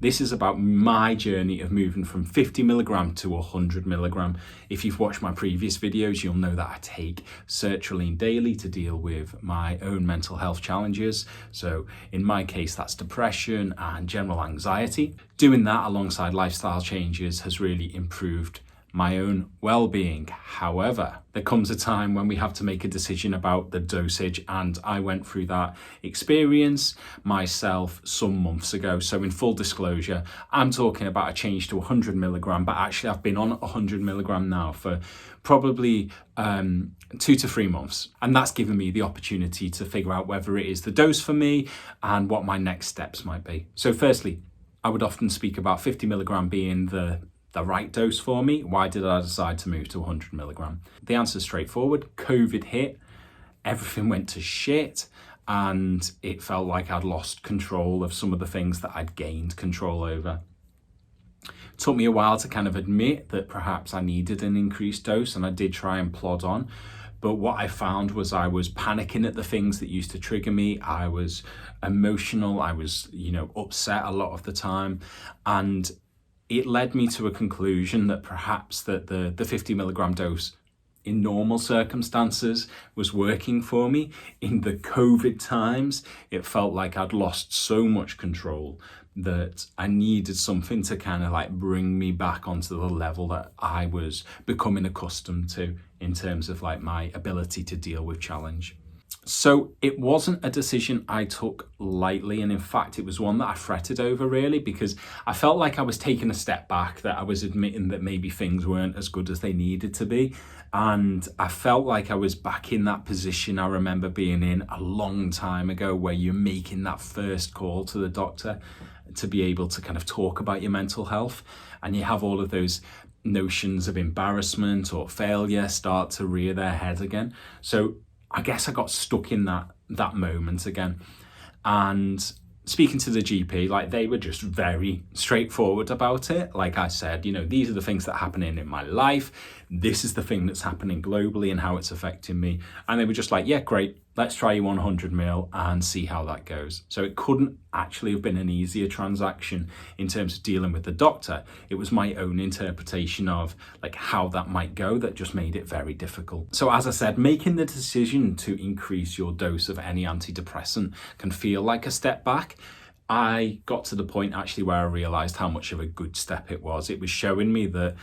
This is about my journey of moving from 50 milligram to 100 milligram. If you've watched my previous videos, you'll know that I take Sertraline Daily to deal with my own mental health challenges. So in my case, that's depression and general anxiety. Doing that alongside lifestyle changes has really improved my own well-being. However, there comes a time when we have to make a decision about the dosage, and I went through that experience myself some months ago. So in full disclosure, I'm talking about a change to 100 milligram, but actually I've been on 100 milligram now for probably 2 to 3 months, and that's given me the opportunity to figure out whether it is the dose for me and what my next steps might be. So firstly, I would often speak about 50 milligram being the right dose for me. Why did I decide to move to 100 milligram? The answer is straightforward. COVID hit, everything went to shit, and it felt like I'd lost control of some of the things that I'd gained control over. It took me a while to kind of admit that perhaps I needed an increased dose, and I did try and plod on. But what I found was I was panicking at the things that used to trigger me. I was emotional. I was, upset a lot of the time. And it led me to a conclusion that perhaps that the 50 milligram dose in normal circumstances was working for me. In the COVID times, it felt like I'd lost so much control that I needed something to kind of like bring me back onto the level that I was becoming accustomed to in terms of like my ability to deal with challenge. So it wasn't a decision I took lightly, and in fact it was one that I fretted over really, because I felt like I was taking a step back, that I was admitting that maybe things weren't as good as they needed to be, and I felt like I was back in that position I remember being in a long time ago, where you're making that first call to the doctor to be able to kind of talk about your mental health, and you have all of those notions of embarrassment or failure start to rear their head again. So I guess I got stuck in that moment again. And speaking to the GP, like they were just very straightforward about it. Like I said, these are the things that are happening in my life. This is the thing that's happening globally and how it's affecting me. And they were just like, yeah, great. Let's try you 100 mil and see how that goes. So it couldn't actually have been an easier transaction in terms of dealing with the doctor. It was my own interpretation of like how that might go that just made it very difficult. So as I said, making the decision to increase your dose of any antidepressant can feel like a step back. I got to the point actually where I realized how much of a good step it was. It was showing me that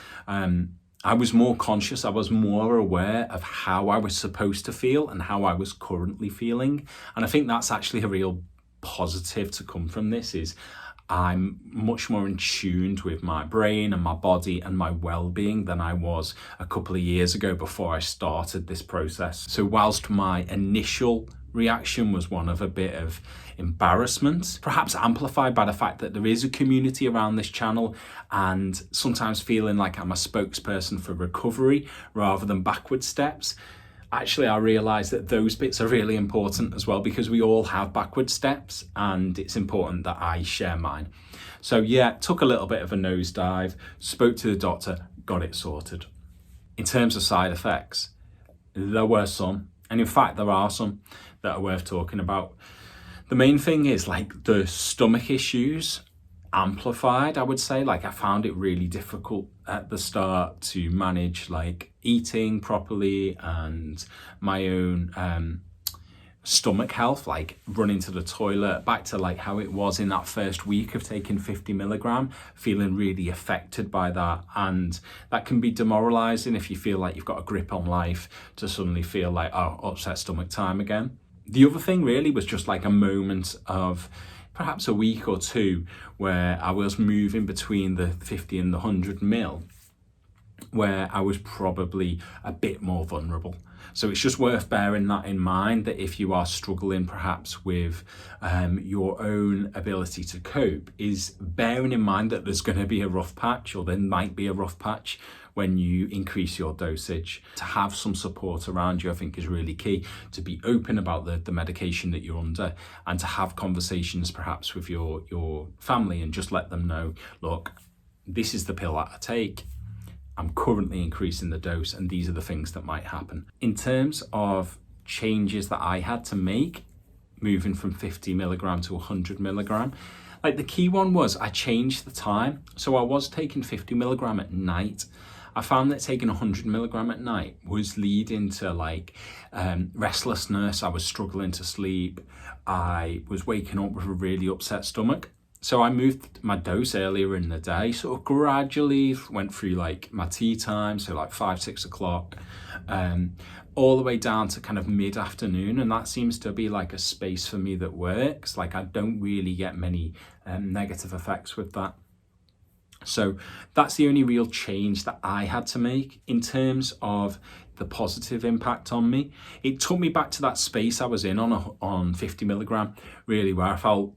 I was more conscious, I was more aware of how I was supposed to feel and how I was currently feeling. And I think that's actually a real positive to come from this, is I'm much more in tune with my brain and my body and my well-being than I was a couple of years ago before I started this process. So whilst my initial reaction was one of a bit of embarrassment, perhaps amplified by the fact that there is a community around this channel, and sometimes feeling like I'm a spokesperson for recovery rather than backward steps, actually I realized that those bits are really important as well, because we all have backward steps and it's important that I share mine. So yeah, took a little bit of a nosedive, spoke to the doctor, got it sorted. In terms of side effects, there were some, and in fact there are some that are worth talking about. The main thing is like the stomach issues amplified, I would say. Like I found it really difficult at the start to manage like eating properly and my own stomach health, like running to the toilet, back to like how it was in that first week of taking 50 milligram, feeling really affected by that. And that can be demoralizing if you feel like you've got a grip on life, to suddenly feel like, oh, upset stomach time again. The other thing really was just like a moment of perhaps a week or two where I was moving between the 50 and the 100 mil, where I was probably a bit more vulnerable. So it's just worth bearing that in mind, that if you are struggling perhaps with your own ability to cope, is bearing in mind that there's going to be a rough patch, or there might be a rough patch when you increase your dosage. To have some support around you, I think, is really key. To be open about the medication that you're under, and to have conversations perhaps with your family and just let them know, look, this is the pill that I take. I'm currently increasing the dose and these are the things that might happen. In terms of changes that I had to make, moving from 50 milligram to 100 milligram, Like the key one was I changed the time. So I was taking 50 milligram at night. I found that taking 100 milligram at night was leading to like restlessness. I was struggling to sleep. I was waking up with a really upset stomach. So I moved my dose earlier in the day, sort of gradually went through like my tea time, so like 5, 6 o'clock, all the way down to kind of mid-afternoon. And that seems to be like a space for me that works. Like I don't really get many negative effects with that. So that's the only real change that I had to make in terms of the positive impact on me. It took me back to that space I was in on 50 milligram, really, where I felt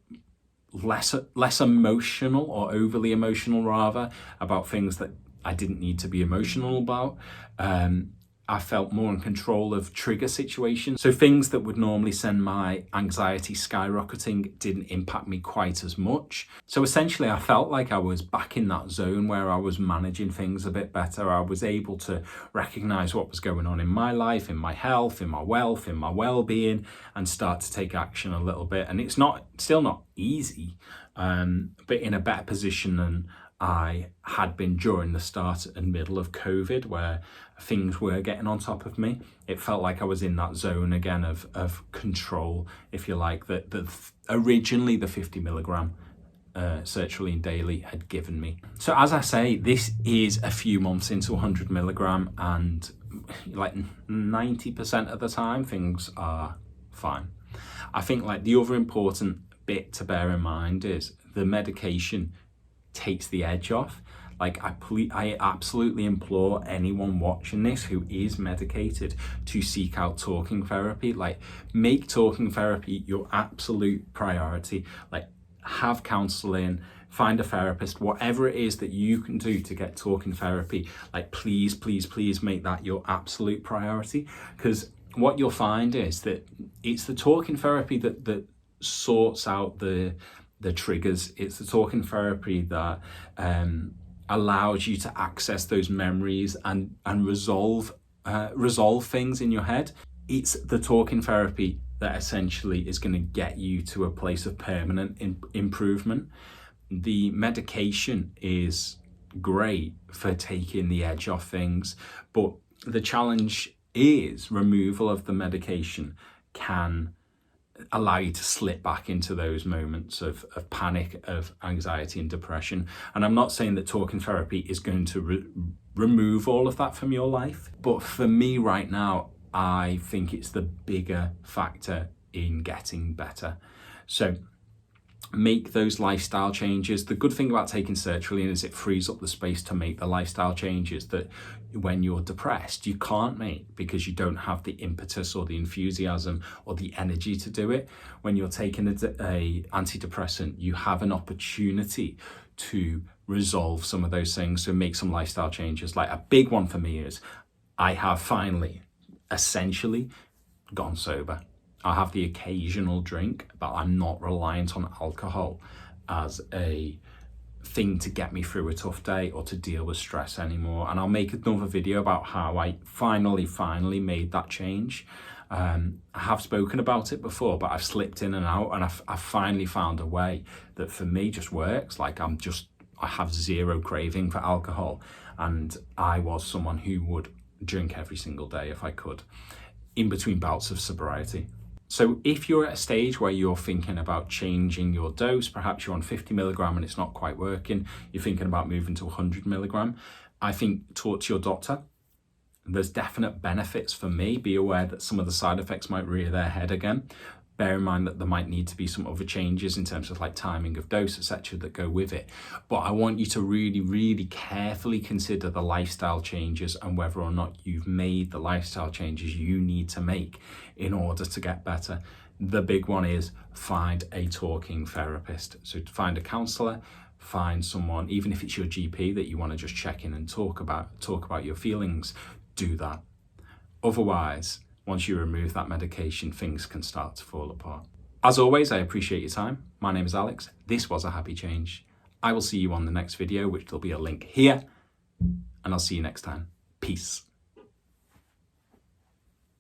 less emotional, or overly emotional rather, about things that I didn't need to be emotional about. I felt more in control of trigger situations. So things that would normally send my anxiety skyrocketing didn't impact me quite as much. So essentially I felt like I was back in that zone where I was managing things a bit better. I was able to recognize what was going on in my life, in my health, in my wealth, in my well-being, and start to take action a little bit. And it's still not easy, but in a better position than I had been during the start and middle of COVID, where things were getting on top of me. It felt like I was in that zone again of control, if you like, that originally the 50 milligram Sertraline Daily had given me. So as I say, this is a few months into 100 milligram, and like 90% of the time things are fine. I think like the other important bit to bear in mind is the medication takes the edge off. Like I absolutely implore anyone watching this who is medicated to seek out talking therapy. Like make talking therapy your absolute priority. Like have counseling, find a therapist, whatever it is that you can do to get talking therapy. Like please, please, please make that your absolute priority, because what you'll find is that it's the talking therapy that sorts out the triggers. It's the talking therapy that allows you to access those memories and resolve things in your head. It's the talking therapy that essentially is going to get you to a place of permanent improvement. The medication is great for taking the edge off things, but the challenge is removal of the medication can allow you to slip back into those moments of panic, of anxiety and depression. And I'm not saying that talking therapy is going to remove all of that from your life, but for me right now, I think it's the bigger factor in getting better. So make those lifestyle changes. The good thing about taking sertraline is it frees up the space to make the lifestyle changes that when you're depressed you can't make, because you don't have the impetus or the enthusiasm or the energy to do it. When you're taking a antidepressant, you have an opportunity to resolve some of those things, so make some lifestyle changes. Like a big one for me is I have finally essentially gone sober. I have the occasional drink, but I'm not reliant on alcohol as a thing to get me through a tough day or to deal with stress anymore. And I'll make another video about how I finally made that change. I have spoken about it before, but I've slipped in and out, and I've finally found a way that for me just works. Like I have zero craving for alcohol, and I was someone who would drink every single day if I could, in between bouts of sobriety. So if you're at a stage where you're thinking about changing your dose, perhaps you're on 50 milligram and it's not quite working, you're thinking about moving to 100 milligram, I think talk to your doctor. There's definite benefits for me. Be aware that some of the side effects might rear their head again. Bear in mind that there might need to be some other changes in terms of like timing of dose, etc., that go with it. But I want you to really, really carefully consider the lifestyle changes and whether or not you've made the lifestyle changes you need to make in order to get better. The big one is find a talking therapist. So to find a counsellor, find someone, even if it's your GP that you want to just check in and talk about your feelings, do that. Otherwise, once you remove that medication, things can start to fall apart. As always, I appreciate your time. My name is Alex. This was A Happy Change. I will see you on the next video, which there'll be a link here, and I'll see you next time. Peace.